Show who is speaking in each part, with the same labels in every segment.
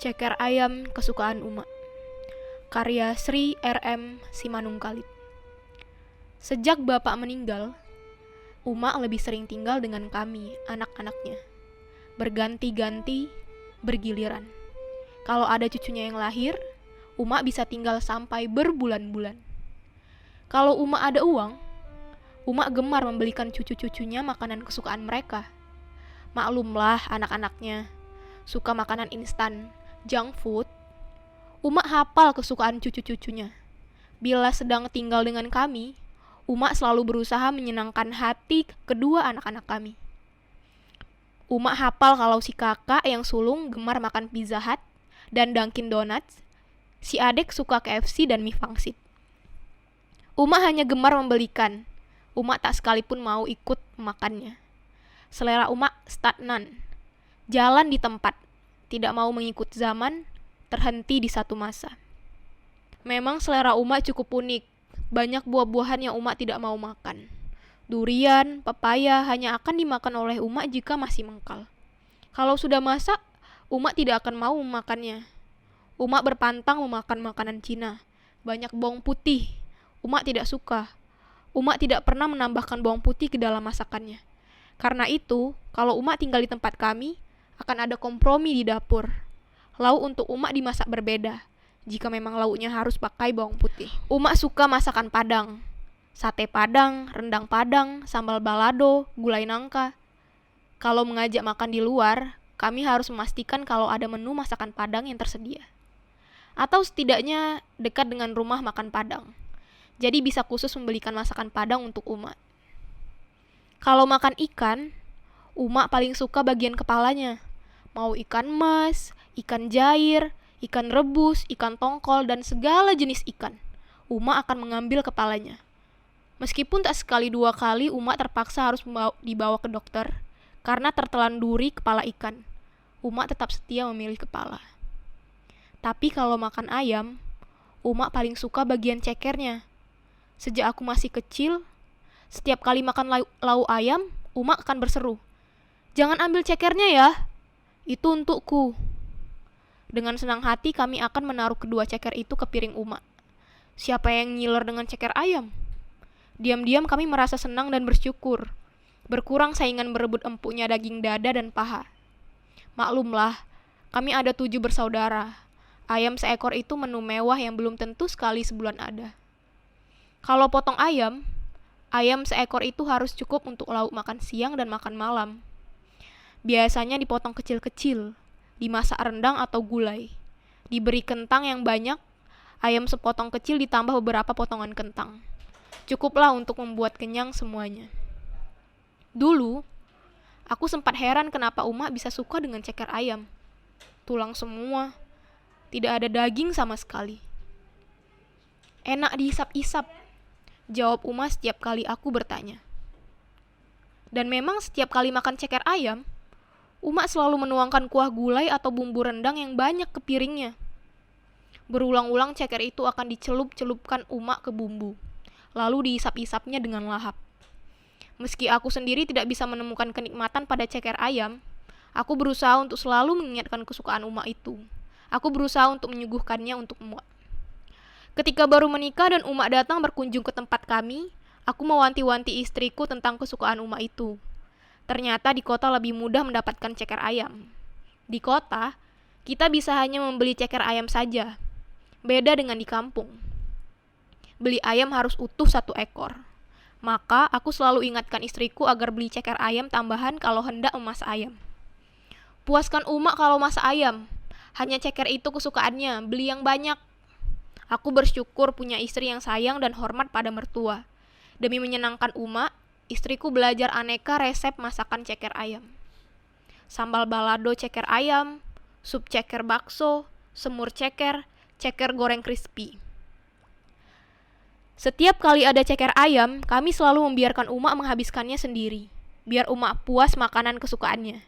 Speaker 1: Ceker Ayam Kesukaan Uma, karya Sri R.M. Simanungkalit. Sejak bapak meninggal, Uma lebih sering tinggal dengan kami, anak-anaknya. Berganti-ganti, bergiliran. Kalau ada cucunya yang lahir, Uma bisa tinggal sampai berbulan-bulan. Kalau Uma ada uang, Uma gemar membelikan cucu-cucunya makanan kesukaan mereka. Maklumlah anak-anaknya, suka makanan instan, junk food. Uma hafal kesukaan cucu-cucunya. Bila sedang tinggal dengan kami, Uma selalu berusaha menyenangkan hati kedua anak-anak kami. Uma hafal kalau si kakak yang sulung gemar makan Pizza Hut dan Dunkin Donuts, si adik suka KFC dan mie pangsit. Uma hanya gemar membelikan, Uma tak sekalipun mau ikut makannya. Selera Uma stagnan, jalan di tempat, tidak mau mengikut zaman, terhenti di satu masa. Memang selera Uma cukup unik, banyak buah-buahan yang Uma tidak mau makan. Durian, pepaya hanya akan dimakan oleh Uma jika masih mengkal. Kalau sudah masak, Uma tidak akan mau memakannya. Uma berpantang memakan makanan Cina, banyak bawang putih. Uma tidak suka. Uma tidak pernah menambahkan bawang putih ke dalam masakannya. Karena itu, kalau Uma tinggal di tempat kami, akan ada kompromi di dapur. Lauk untuk Uma dimasak berbeda, jika memang lauknya harus pakai bawang putih. Uma suka masakan Padang, sate Padang, rendang Padang, sambal balado, gulai nangka. Kalau mengajak makan di luar, kami harus memastikan kalau ada menu masakan Padang yang tersedia. Atau setidaknya dekat dengan rumah makan Padang. Jadi bisa khusus membelikan masakan Padang untuk Uma. Kalau makan ikan, Uma paling suka bagian kepalanya. Mau ikan mas, ikan jair, ikan rebus, ikan tongkol, dan segala jenis ikan. Uma akan mengambil kepalanya. Meskipun tak sekali dua kali Uma terpaksa harus dibawa ke dokter karena tertelan duri kepala ikan. Uma tetap setia memilih kepala. Tapi kalau makan ayam, Uma paling suka bagian cekernya. Sejak aku masih kecil, setiap kali makan lauk ayam, Uma akan berseru, "Jangan ambil cekernya ya, itu untukku." Dengan senang hati kami akan menaruh kedua ceker itu ke piring Uma. Siapa yang ngiler dengan ceker ayam? Diam-diam kami merasa senang dan bersyukur. Berkurang saingan berebut empuknya daging dada dan paha. Maklumlah, kami ada 7 bersaudara. Ayam seekor itu menu mewah yang belum tentu sekali sebulan ada. Kalau potong ayam seekor itu harus cukup untuk lauk makan siang dan makan malam. Biasanya dipotong kecil-kecil, dimasak rendang atau gulai. Diberi kentang yang banyak, ayam sepotong kecil ditambah beberapa potongan kentang. Cukuplah untuk membuat kenyang semuanya. Dulu, aku sempat heran kenapa Uma bisa suka dengan ceker ayam. Tulang semua, tidak ada daging sama sekali. Enak dihisap-hisap, jawab Uma setiap kali aku bertanya. Dan memang setiap kali makan ceker ayam, Uma selalu menuangkan kuah gulai atau bumbu rendang yang banyak ke piringnya. Berulang-ulang ceker itu akan dicelup-celupkan Uma ke bumbu, lalu dihisap-hisapnya dengan lahap. Meski aku sendiri tidak bisa menemukan kenikmatan pada ceker ayam, aku berusaha untuk selalu mengingatkan kesukaan Uma itu. Aku berusaha untuk menyuguhkannya untuk Uma. Ketika baru menikah dan Uma datang berkunjung ke tempat kami, aku mewanti-wanti istriku tentang kesukaan Uma itu. Ternyata di kota lebih mudah mendapatkan ceker ayam. Di kota, kita bisa hanya membeli ceker ayam saja. Beda dengan di kampung. Beli ayam harus utuh 1 ekor. Maka aku selalu ingatkan istriku agar beli ceker ayam tambahan kalau hendak memasak ayam. Puaskan Uma kalau masak ayam. Hanya ceker itu kesukaannya, beli yang banyak. Aku bersyukur punya istri yang sayang dan hormat pada mertua. Demi menyenangkan Uma, istriku belajar aneka resep masakan ceker ayam. Sambal balado ceker ayam, sup ceker bakso, semur ceker, ceker goreng crispy. Setiap kali ada ceker ayam, kami selalu membiarkan Uma menghabiskannya sendiri, biar Uma puas makanan kesukaannya.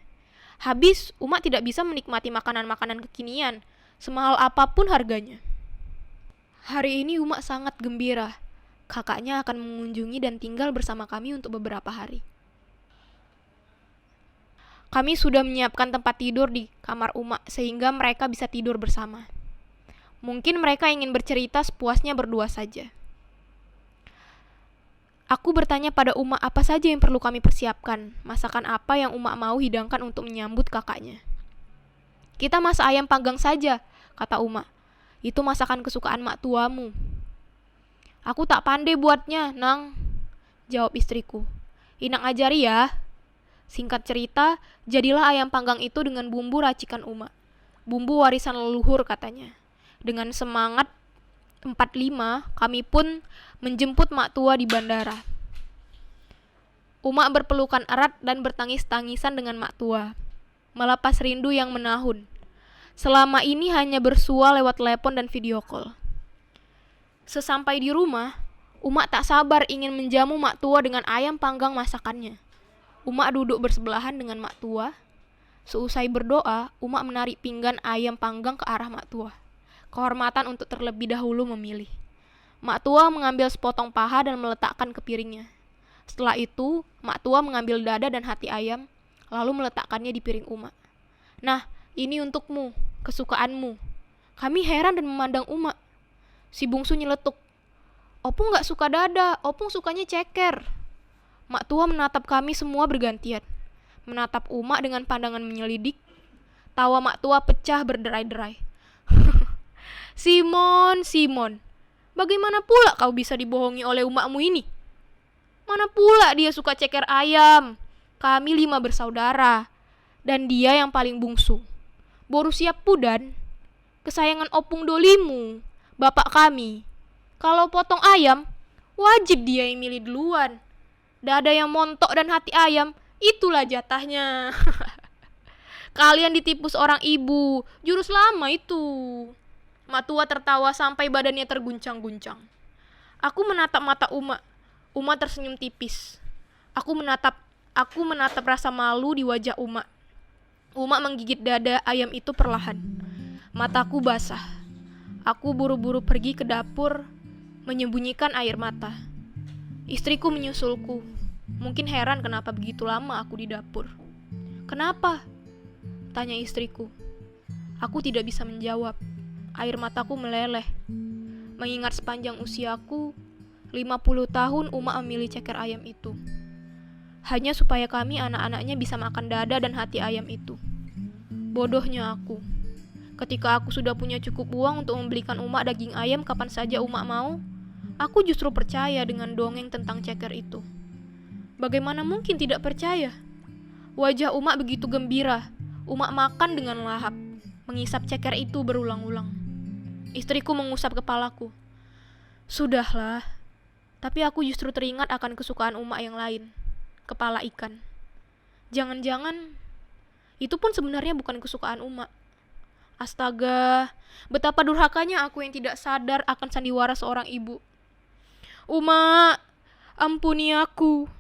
Speaker 1: Habis, Uma tidak bisa menikmati makanan-makanan kekinian, semahal apapun harganya. Hari ini Uma sangat gembira. Kakaknya akan mengunjungi dan tinggal bersama kami untuk beberapa hari. Kami sudah menyiapkan tempat tidur di kamar Uma sehingga mereka bisa tidur bersama. Mungkin mereka ingin bercerita sepuasnya berdua saja. Aku bertanya pada Uma apa saja yang perlu kami persiapkan, masakan apa yang Uma mau hidangkan untuk menyambut kakaknya. Kita masak ayam panggang saja, kata Uma. Itu masakan kesukaan mak tuamu. Aku tak pandai buatnya, Nang, jawab istriku. Inang ajari ya. Singkat cerita, jadilah ayam panggang itu dengan bumbu racikan Uma. Bumbu warisan leluhur katanya. Dengan semangat 45, kami pun menjemput mak tua di bandara. Uma berpelukan erat dan bertangis-tangisan dengan mak tua, melepas rindu yang menahun. Selama ini hanya bersua lewat telepon dan video call. Sesampai di rumah, Uma tak sabar ingin menjamu mak tua dengan ayam panggang masakannya. Uma duduk bersebelahan dengan mak tua. Seusai berdoa, Uma menarik pinggan ayam panggang ke arah mak tua. Kehormatan untuk terlebih dahulu memilih. Mak tua mengambil sepotong paha dan meletakkan ke piringnya. Setelah itu, mak tua mengambil dada dan hati ayam, lalu meletakkannya di piring Uma. Nah, ini untukmu, kesukaanmu. Kami heran dan memandang Uma. Si bungsu nyeletuk. Opung gak suka dada, Opung sukanya ceker. Mak tua menatap kami semua bergantian. Menatap Uma dengan pandangan menyelidik. Tawa mak tua pecah berderai-derai. Simon, bagaimana pula kau bisa dibohongi oleh umakmu ini? Mana pula dia suka ceker ayam? Kami 5 bersaudara, dan dia yang paling bungsu. Borussia Pudan, kesayangan Opung Dolimu, bapak kami. Kalau potong ayam, wajib dia yang milih duluan. Dada yang montok dan hati ayam, itulah jatahnya. Kalian ditipu seorang ibu, jurus lama itu. Mak tua tertawa sampai badannya terguncang-guncang. Aku menatap mata Uma. Uma tersenyum tipis. Aku menatap rasa malu di wajah Uma. Uma menggigit dada ayam itu perlahan. Mataku basah. Aku buru-buru pergi ke dapur, menyembunyikan air mata. Istriku menyusulku. Mungkin heran kenapa begitu lama aku di dapur. Kenapa? Tanya istriku. Aku tidak bisa menjawab. Air mataku meleleh. Mengingat sepanjang usiaku, 50 tahun Uma memilih ceker ayam itu. Hanya supaya kami anak-anaknya bisa makan dada dan hati ayam itu. Bodohnya aku. Ketika aku sudah punya cukup uang untuk membelikan Uma daging ayam kapan saja Uma mau, aku justru percaya dengan dongeng tentang ceker itu. Bagaimana mungkin tidak percaya? Wajah Uma begitu gembira. Uma makan dengan lahap, mengisap ceker itu berulang-ulang. Istriku mengusap kepalaku. Sudahlah, tapi aku justru teringat akan kesukaan Uma yang lain, kepala ikan. Jangan-jangan, itu pun sebenarnya bukan kesukaan Uma. Astaga, betapa durhakanya aku yang tidak sadar akan sandiwara seorang ibu. Uma, ampuni aku.